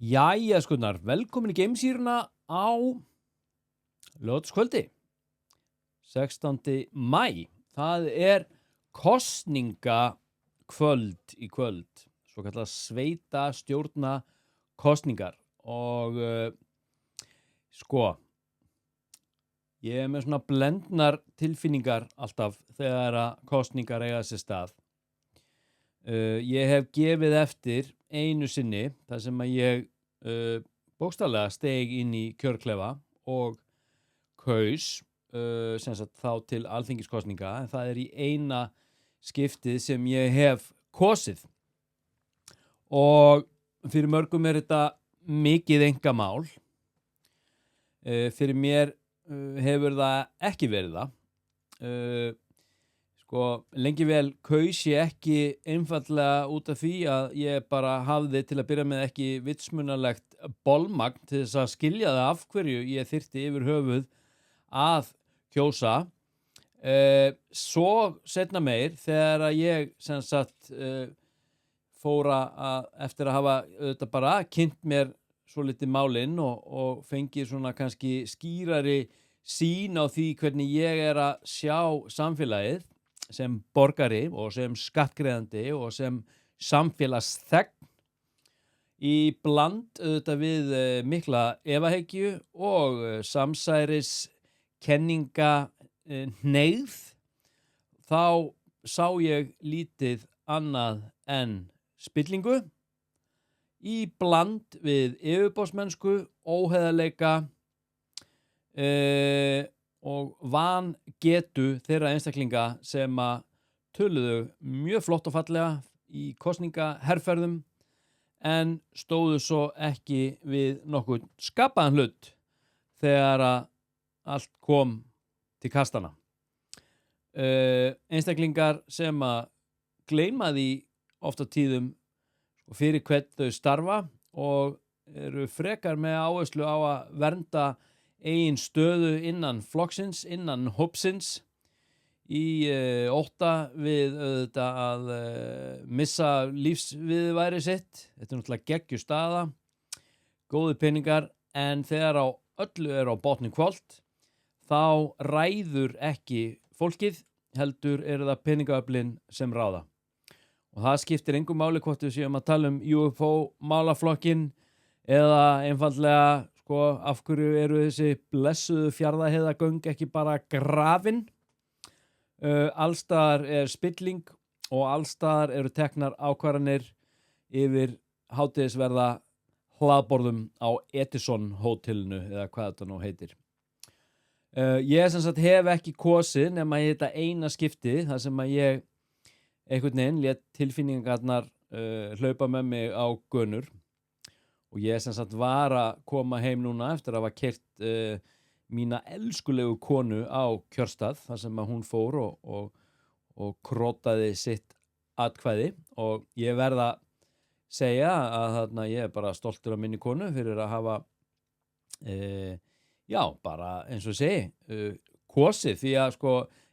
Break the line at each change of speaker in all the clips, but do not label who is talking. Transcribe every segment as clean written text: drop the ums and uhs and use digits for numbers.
Jæja, skunnar, velkomin í Gamesýruna á laugardagskvöldi, 16. maí. Það er kosningakvöld í kvöld, svo kallar sveitastjórna kosningar og ég er með svona blendnar tilfinningar alltaf þegar að kosningar eiga sér stað. Ég hef gefið eftir einu sinni þar sem að ég bókstaflega steig inn í kjörklefa og kaus sem sagt þá til alþingiskosninga, en það er í eina skiptið sem ég hef kosið. Og fyrir mörgum er þetta mikið einkamál. Fyrir mér hefur það ekki verið það. Lengi vel kaus ég ekki einfaldlega út af því að ég bara hafði til að byrja með ekki vitsmunalegt bolmagn til þess að skilja það af hverju ég þyrfti yfir höfuð að kjósa. Svo seinna meir þegar að ég sem sagt fór eftir að hafa auðvitað bara kynnt mér svolítið málin og fengið svona kannski skýrari sýn á því hvernig ég er að sjá samfélagið sem borgari og sem skattgreiðandi og sem samfélagsþegn í bland auðvitað við mikla efahyggju og samsæriskenninga hneigð, þá sá ég lítið annað en spillingu í bland við yfirboðsmennsku, óheiðarleika og vangetu þeirra einstaklinga sem að töluðu mjög flott og fallega í kosningaherferðum en stóðu svo ekki við nokkurn skapaðan hlut þegar að allt kom til kastana. Einstaklingar sem að gleyma því oft á tíðum fyrir hvern þau starfa og eru frekar með áherslu á að vernda eigin stöðu innan flokksins, innan hópsins í ótta við auðvitað að missa lífsviðurværi sitt. Þetta er náttúrulega geggjuð staða, góðir peningar, en þegar á öllu er á botni hvolft, þá ræður ekki fólkið, heldur eru það peningaöflin sem ráða. Og það skiptir engu máli hvort við séum að tala um UFO-málaflokkin eða einfaldlega af hverju eru þessi blessuðu Fjarðarheiðargöng ekki bara grafin. Allstaðar er spilling og allstaðar eru teknar ákvarðanir yfir hádegisverða hlaðborðum á Edison hótelinu eða hvað þetta nú heitir. Ég sem sagt hef ekki kosið nema í þetta eina skipti þar sem að ég einhvern veginn lét tilfinningarnar hlaupa með mig á gönur. Og ég sem sagt var að koma heim núna eftir að hafa keyrt mína elskulegu konu á kjörstað þar sem að hún fór og krótaði sitt atkvæði og ég verð að segja að þarna ég er bara stoltur af minni konu fyrir að hafa bara eins og segi kosið, því að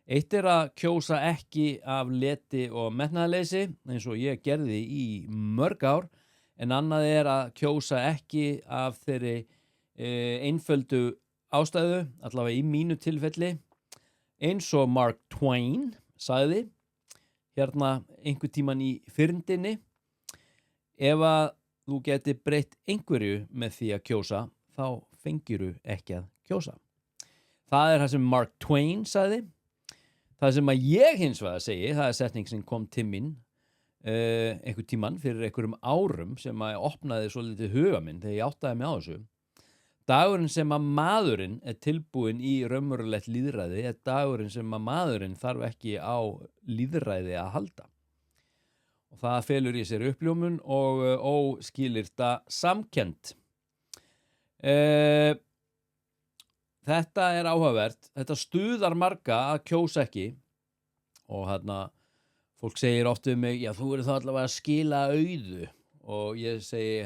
eitt er að kjósa ekki af leti og metnaðarleysi eins og ég gerði í mörg ár, en annað er að kjósa ekki af þeirri einföldu ástæðu, allavega í mínu tilfelli, eins og Mark Twain sagði hérna einhver tíman í fyrndinni: ef að þú geti breytt einhverju með því að kjósa, þá fengiru ekki að kjósa. Það er það sem Mark Twain sagði. Það sem að ég hins vegar segi, það er setning sem kom til mín einhver tíman fyrir einhverjum árum sem að opnaði svolítið huga minn þegar ég áttaði mig á þessu. Dagurinn sem að maðurinn er tilbúinn í raunverulegt lýðræði er dagurinn sem að maðurinn þarf ekki á lýðræði að halda. Og það felur í sér uppljómun og óskilyrta samkennd. Þetta er áhugavert. Þetta stuðar marga að kjósa ekki og fólk segir oft við mig: já, þú verður þá allavega að skila auðu. Og ég segi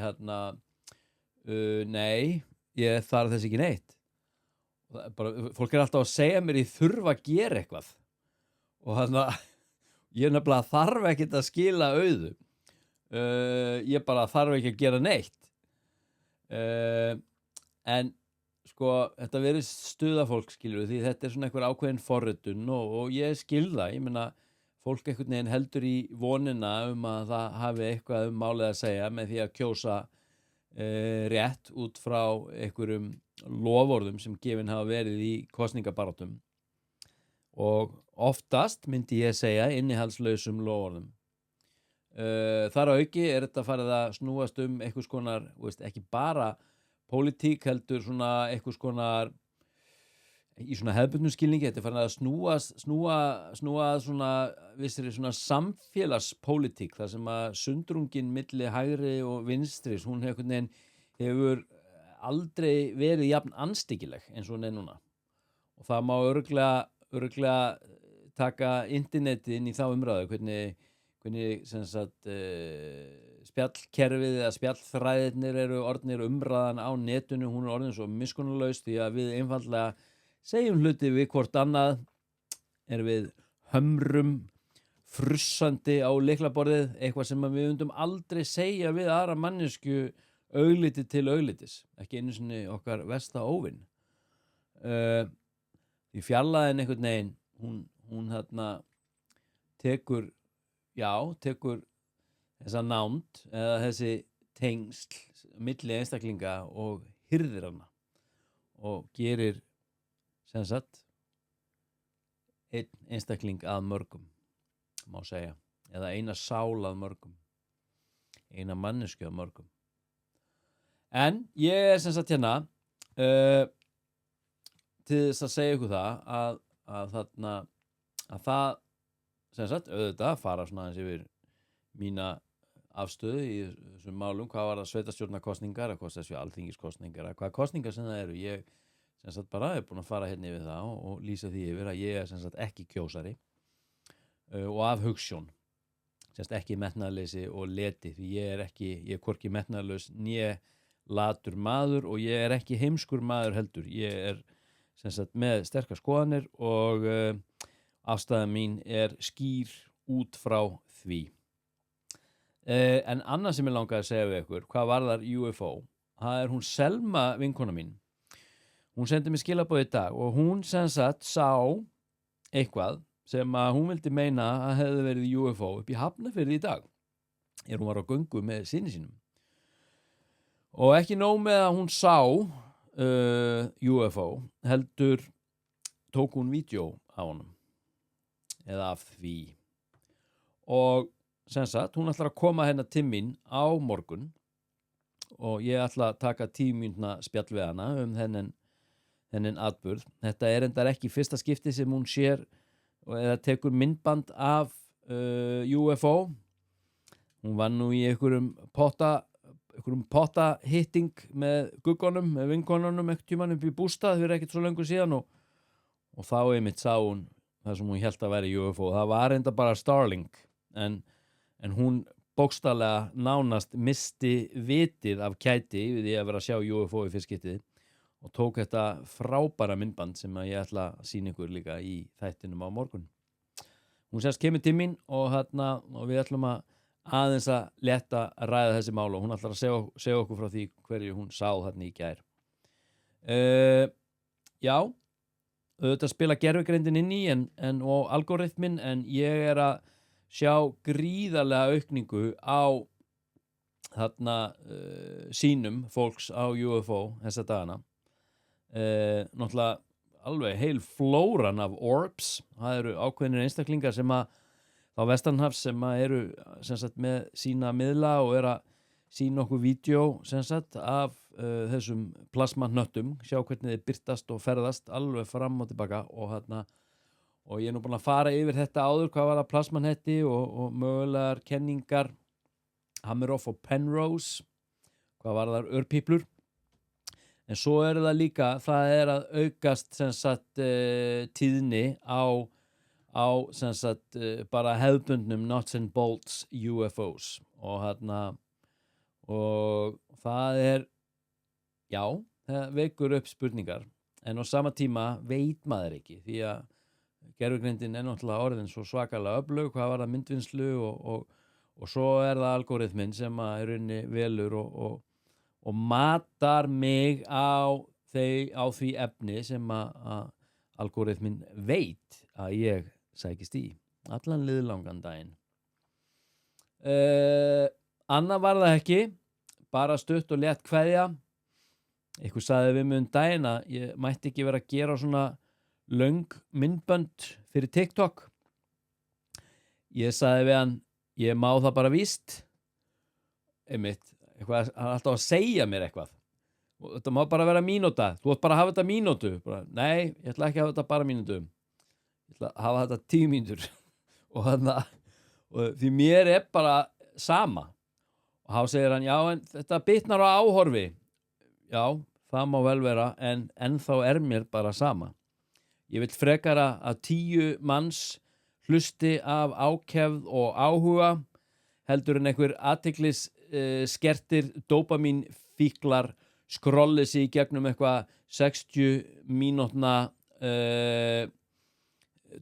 nei, ég þarf þess ekki neitt. Fólk er alltaf að segja mér ég þurfa að gera eitthvað. Og ég nefnilega þarf ekkert að skila auðu. Ég bara þarf ekki að gera neitt. En sko, þetta verið stuðafólk skilur því þetta svona einhver ákveðin forritun og ég skil það, ég meina fólk einhvern veginn heldur í vonina að það hafi eitthvað málið að segja með því að kjósa rétt út frá einhverjum loforðum sem gefin hafa verið í kosningabaráttum og oftast myndi ég segja innihaldslausum loforðum. Þar á auki þetta farið að snúast einhvers konar, ekki bara pólitík heldur svona einhvers konar í svona hefðbundnum skilningi, þetta er farin að snúa að svona vissri svona samfélagspólitík þar sem að sundrungin milli hægri og vinstris, hún hefur aldrei verið jafn anstíkileg eins og hún núna og það má örugglega taka internetið inn í þá umræðu hvernig sem sagt spjallkerfið eða spjallþræðirnir eru orðnir umræðan á netinu, hún er orðin svo miskunnarlaus því að við einfaldlega segjum hluti við hvort annað, við hömrum frussandi á lyklaborðið, eitthvað sem við myndum aldrei segja við aðra mannesku augliti til auglitis, ekki einu sinni okkar versta óvin. Því fjarlæðin einhvern veginn, hún tekur þessa nánd eða þessi tengsl milli einstaklinga og hirðir hana og gerir sem sagt einn einstakling að mörgum má segja, eða eina sál að mörgum, eina mannesku að mörgum. En ég sem sagt hérna til þess að segja ykkur það að það sem sagt auðvitað fara svona aðeins yfir mína afstöðu í þessum málum, hvað var það sveitarstjórnarkosningar, hvað þessi alþingiskosningar, hvað kosningar sem það eru. Ég sem sagt bara búin að fara hérna yfir það og lýsa því yfir að ég sem sagt ekki kjósari og af hugsjón, sem sagt ekki metnaðarleysi og leti, því ég er hvorki metnaðarlaus né latur maður og ég er ekki heimskur maður heldur. Ég er sem sagt með sterkar skoðanir og afstaða mín er skýr út frá því. En annað sem ég langaði að segja við ykkur, hvað varðar UFO, það er hún Selma vinkona mín. Hún sendi mér skilaboð í dag og hún sem sagt sá eitthvað sem að hún vildi meina að hefði verið UFO upp í Hafnarfirði í dag. Hún var á göngu með syni sínum. Og ekki nóg með að hún sá UFO, heldur tók hún vídeó á honum. Eða af því. Og sem sagt, hún ætlar að koma hérna til mín á morgun og ég ætla að taka 10 mínútna spjall við hana þennan atburð. Þetta er endar ekki fyrsta skipti sem hún sér eða tekur myndband af UFO. Hún var nú í einhverjum potta hitting með guggunum, með vinkonunum einhvern tímann upp í bústað fyrir ekkert svo löngu síðan og þá einmitt sá hún það sem hún hélt að væri UFO. Það var enda bara Starlink en hún bókstaflega nánast misti vitið af kæti við því að vera að sjá UFO í fyrst skiptið og tók þetta frábæra myndband sem að ég ætla að sýna ykkur líka í þættinum á morgun. Hún sérst kemur til mín og við ætlum að aðeins að leta að ræða þessi mál og hún ætlar að segja okkur frá því hverju hún sá þarna í gær. Já, auðvitað spila gervigreindin inn í og algoritminn, en ég er að sjá gríðarlega aukningu á þarna sýnum fólks á UFO þessa dagana. Náttúrulega alveg heil flóran af orbs. Það eru ákveðnir einstaklingar sem að á vestanhafs sem að eru sem sagt með sína miðla og eru að sýna okkur vídeó sem sagt af þessum plasmahnöttum, sjá hvernig þeir birtast og ferðast alveg fram og tilbaka og ég er nú búin að fara yfir þetta áður, hvað var það plasmanetti og mögulegar kenningar Hameroff og Penrose, hvað var það örpíplur. En svo er það líka, það er að aukast sem sagt tíðni á sem sagt bara hefðbundnum nuts and bolts UFOs og það er, já, það vekur upp spurningar, en á sama tíma veit maður ekki, því að gervigreindin er náttúrulega orðin svo svakalega öflug, hvað var það myndvinnslu og svo er það algoritminn sem að er unni velur og og matar mig á því efni sem að algoritminn veit að ég sækist í allan liðlangan daginn. Annað var það ekki, bara stutt og létt kveðja. Einhver sagði við mig daginn að ég mætti ekki vera að gera svona löng myndbönd fyrir TikTok. Ég sagði við hann, ég má það bara víst. Einmitt, eitthvað, hann er alltaf að segja mér eitthvað. Og þetta má bara vera mínúta. Þú átt bara að hafa þetta mínútu. Bara, nei, ég ætla ekki að hafa þetta bara mínútu. Ég ætla að hafa þetta 10 mínútur. og því mér bara sama. Og þá segir hann, já, en þetta bitnar á áhorfi. Já, það má vel vera, en ennþá mér bara sama. Ég vil frekara að 10 manns hlusti af ákefð og áhuga, heldur en einhver athyglis skertir dópamín fíklar skrolli sig í gegnum eitthvað 60 mínútna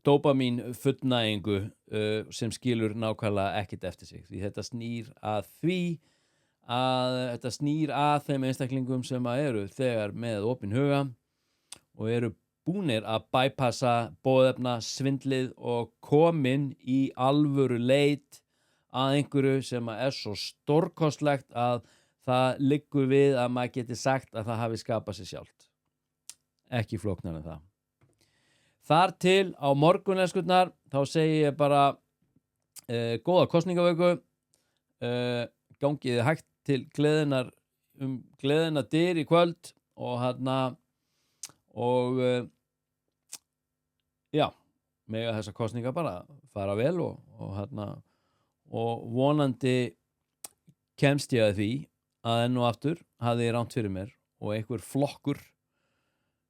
dópamín fullnægingu sem skilur nákvæmlega ekkert eftir sig. Því þetta snýr að þeim einstaklingum sem eru þegar með opinn huga og eru búnir að bypassa boðefna svindlið og komin í alvöru leit að einhverju sem svo stórkostlegt að það liggur við að maður geti sagt að það hafi skapað sig sjálft. Ekki flóknar en það. Þar til á morgunleskurnar þá segi ég bara góða kosningavöku, gangiði hægt til gleðinar dyr í kvöld og já, mega þessa kosninga bara fara vel og vonandi kemst ég að því að enn og aftur hafði ég rangt fyrir mér og einhver flokkur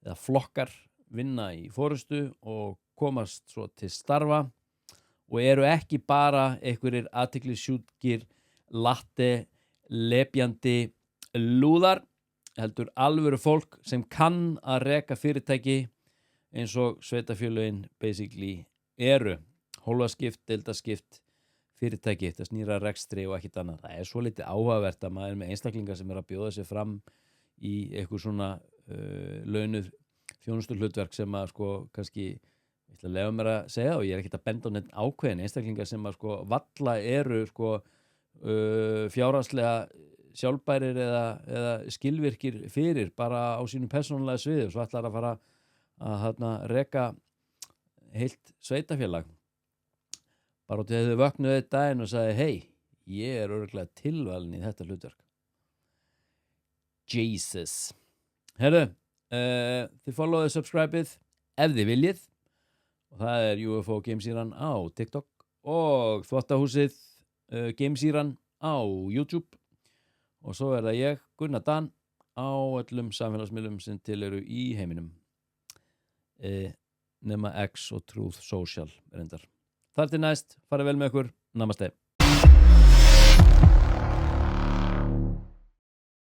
eða flokkar vinna í forystu og komast svo til starfa og eru ekki bara einhverjir athyglisjúkir latte lepjandi lúðar, heldur alvöru fólk sem kann að reka fyrirtæki eins og sveitafélögin basically eru. Hólfaskipt, deildaskipt fyrirtæki, þetta snýra rekstri og ekkert annað. Það svo litið áhugavert að maður með einstaklingar sem að bjóða sig fram í eitthvað svona launuð þjónustuhlutverk sem að kannski, ég ætla að leyfa mér að segja og ég ekkert að benda á neitt ákveðin einstaklingar sem að valla eru fjárhagslega sjálfbærir eða skilvirkir fyrir bara á sínum persónulega sviði og svo ætlar að fara að reka heilt sveitafélag. Bara út í þau vöknuðu einn daginn og sagði, hei, ég örugglega tilvalin í þetta hlutverk. Jesus. Herðu, þið followðu, subscribeið ef þið viljið og það UFO Gamesýran á TikTok og Þvottahúsið Gamesýran á YouTube og svo það ég, Gunnar Dan, á öllum samfélagsmiðlum sem til eru í heiminum nema X og Truth Social reyndar. Þar til næst, farið vel með ykkur, namaste.